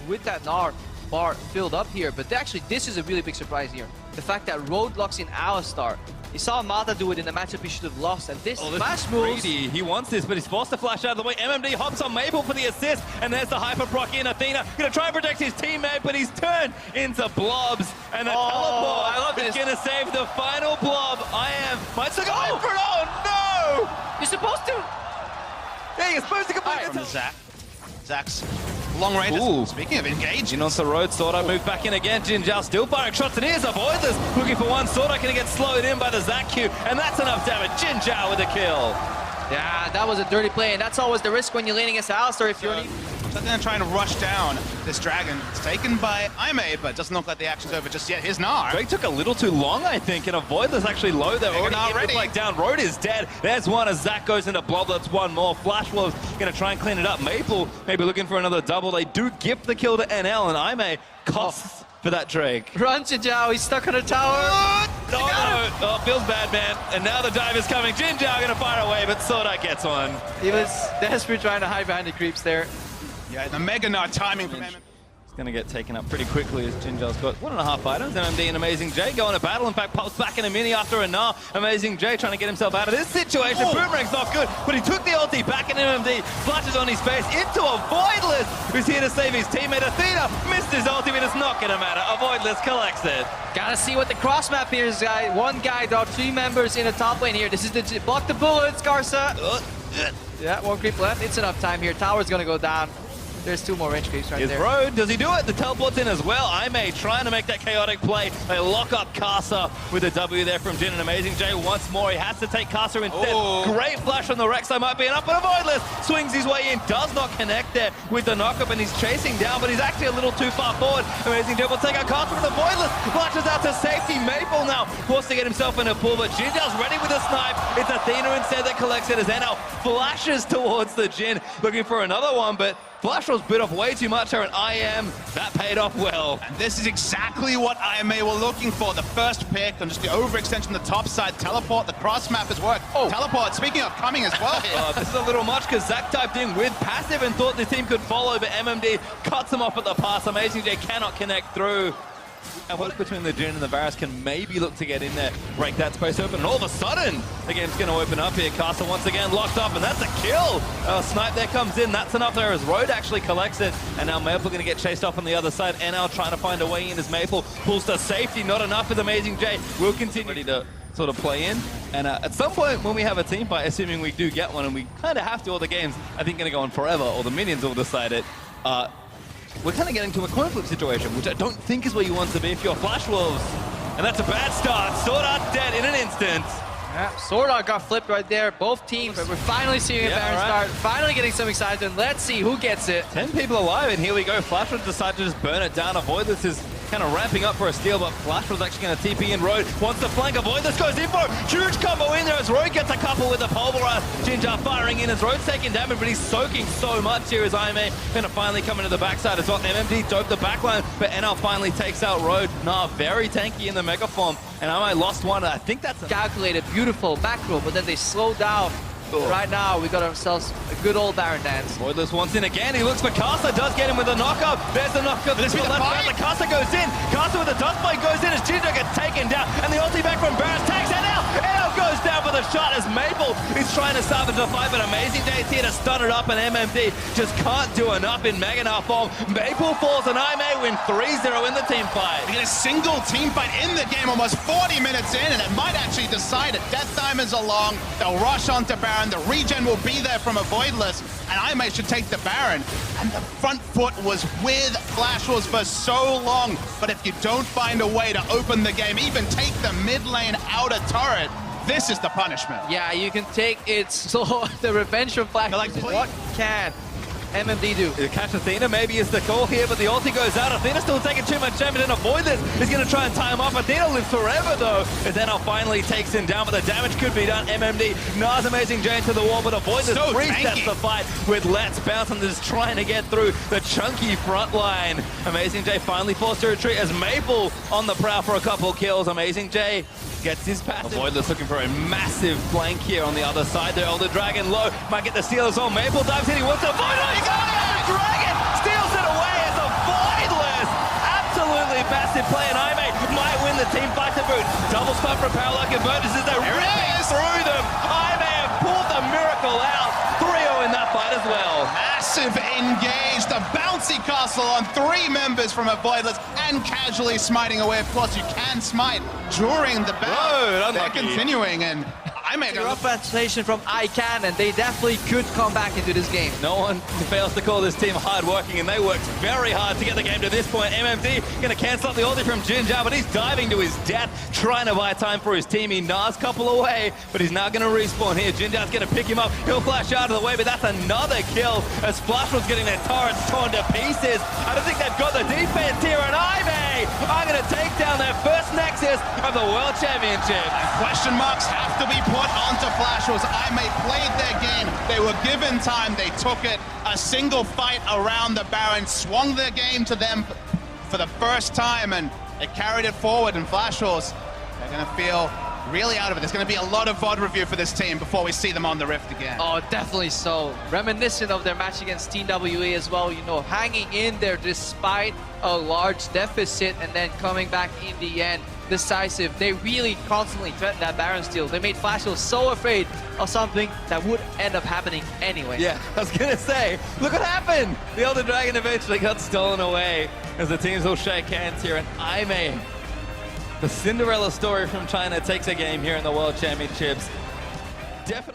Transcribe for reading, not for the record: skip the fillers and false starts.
with that NAR bar filled up here, but actually this is a really big surprise here. The fact that Road locks in Alistar. You saw Mata do it in the matchup he should have lost, and this flash moves. Greedy. He wants this, but he's forced to flash out of the way. MMD hops on Maple for the assist, and there's the hyper proc in. Athena gonna try and protect his teammate, but he's turned into blobs, and the teleport is gonna save the final blob. Might still go for it. Oh no! You're supposed to. Yeah, you're supposed to complete From Zach. Zach's long range. Speaking of engaged. In onto Road, Swordart moved back in again. Jinzhao still firing shots, and here's a Voidless looking for one. Swordart gonna get slowed in by the Zach Q, and that's enough damage. Jinzhao with a kill. Yeah, that was a dirty play, and that's always the risk when you're laning against Alistar if you're... They're going to try and rush down this dragon. It's taken by IMA, but doesn't look like the action's over just yet. Here's Gnar. Drake took a little too long, I think, and a Voidless actually low there. Already like down. Road is dead. There's one as Zach goes into Blob. That's one more. Flash Wolves going to try and clean it up. Maple maybe looking for another double. They do gift the kill to NL, and IMA costs for that Drake. Run, Jinzhao. He's stuck on a tower. No. Oh, feels bad, man. And now the dive is coming. Jinzhao going to fire away, but Swordart gets one. He was desperate trying to hide behind the creeps there. Yeah, the Mega Gnar timing from him. It's going to get taken up pretty quickly as Jinzhao's got 1.5 items. MMD and Amazing J going to battle. In fact, pops back in a mini after a Gnar. Amazing J trying to get himself out of this situation. Boomerang's not good, but he took the ulti back in MMD. Flashes on his face into a Voidless who's here to save his teammate. Athena missed his ulti, but it's not going to matter. A Voidless collects it. Gotta see what the cross map here is, guy. One guy, there are 3 members in the top lane here. This is the block the bullets, Garza. Yeah, 1 creep left. It's enough time here. Tower's gonna go down. There's 2 more range creeps right there. Road, does he do it? The teleport's in as well. IMA trying to make that chaotic play. They lock up Casa with a W there from Jin, and Amazing J once more. He has to take Casa instead. Great flash on the Rex. That might be enough, but a Voidless swings his way in. Does not connect there with the knockup, and he's chasing down, but he's actually a little too far forward. Amazing J will take out Casa with the Voidless. Flashes out to safety. Maple now forced to get himself in a pull, but Jinzhao's ready with a snipe. It's Athena instead that collects it as NL flashes towards the Jin, looking for another one, but Flash was bit off way too much there, and that paid off well. And this is exactly what IMA were looking for. The first pick and just the overextension on the top side. Teleport, the cross map has worked. Teleport, speaking of coming as well here. This is a little much because Zach typed in with passive and thought the team could follow, but MMD cuts him off at the pass. Amazing J cannot connect through. And work between the Jin and the Varus can maybe look to get in there, break that space open, and all of a sudden, the game's going to open up here. Castle once again locked up, and that's a kill. Snipe there comes in, that's enough there as Road actually collects it, and now Maple going to get chased off on the other side. NL trying to find a way in as Maple pulls to safety, not enough with Amazing J. We'll continue to sort of play in, and at some point when we have a team fight, assuming we do get one, and we kind of have to, all the games, I think, going to go on forever, or the minions will decide it. We're kind of getting to a coin flip situation, which I don't think is where you want to be if you're Flash Wolves. And that's a bad start. Swordart dead in an instant. Yeah, Swordart got flipped right there. Both teams, we're finally seeing a Baron start. Finally getting some excitement. Let's see who gets it. 10 people alive, and here we go. Flash Wolves decide to just burn it down. Avoidless is kind of ramping up for a steal, but Flash was actually going to TP in. Road wants to flank. Avoidless goes in for huge combo in there as Road gets a couple with the pulverize. Jinzhao firing in as Road's taking damage, but he's soaking so much here as IMA going to finally come into the backside as well. MMD dope the backline, but NL finally takes out Road. Very tanky in the mega form, and IMA lost one. I think that's calculated, beautiful back row, but then they slow down. Right now, we got ourselves a good old Baron dance. Voidless wants in again. He looks for Casa, does get him with a knockup. There's the knockup. This is the left side. Casa goes in. Casa with the dust blade goes in as Jinzhao gets taken down. And the ulti back from Barris takes it out. NL goes down for the shot as Maple is trying to salvage the fight, but Amazing J's here to stun it up, and MMD just can't do enough in Mega Gnar form. Maple falls, and IMA win 3-0 in the team fight. We get a single team fight in the game, almost 40 minutes in, and it might actually decide it. Death Diamonds along. They'll rush onto Baron. The regen will be there from a Voidless, and IMA should take the Baron. And the front foot was with Flash Wolves for so long, but if you don't find a way to open the game, even take the mid lane outer turret, this is the punishment. Yeah, you can take it. So the revenge from Flash. Like, what can MMD do? Catch Athena maybe is the call here, but the ulti goes out. Athena still taking too much damage, and Avoidless is going to try and tie him off. Athena lives forever though, as NL finally takes him down, but the damage could be done. MMD, Gnar's Amazing J into the wall, but Avoidless so resets the fight with Let's Bounce and just trying to get through the chunky front line. Amazing J finally forced to retreat as Maple on the prowl for a couple kills. Amazing J gets his passive. Avoidless looking for a massive flank here on the other side. The Elder Dragon low, might get the steal as well. Maple dives in, he wants to avoid it. He got it! Dragon steals it away as a massive play, and Aime might win the team fight to boot. Double spot from Parallax Convergence as they're ripping through them. Aime have pulled the miracle out. 3-0 in that fight as well. Massive engage, the bouncy castle on 3 members from a Voidless and casually smiting away. Of course, you can smite during the battle. They're continuing, and I make a rough presentation from ICANN, and they definitely could come back into this game. No one fails to call this team hard-working, and they worked very hard to get the game to this point. MMD going to cancel out the ulti from Jinja, but he's diving to his death, trying to buy time for his team. He gnaws couple away, but he's now going to respawn here. Jinja's going to pick him up. He'll flash out of the way, but that's another kill as Splyce was getting their turrets torn to pieces. I don't think they've got the defense here, and Ivy are going to take down their first Nexus of the World Championship. question marks have to be put onto Flashers. Aime played their game. They were given time. They took it. A single fight around the Baron swung their game to them for the first time, and they carried it forward. And Flashers, they're going to feel really out of it. There's going to be a lot of VOD review for this team before we see them on the Rift again. Oh, definitely so. Reminiscent of their match against TWE as well, you know, hanging in there despite a large deficit and then coming back in the end. Decisive. They really constantly threatened that Baron steal. They made Flashers so afraid of something that would end up happening anyway. Yeah, I was going to say, look what happened! The Elder Dragon eventually got stolen away as the teams will shake hands here, and Aime, the Cinderella story from China, takes a game here in the World Championships. Definitely.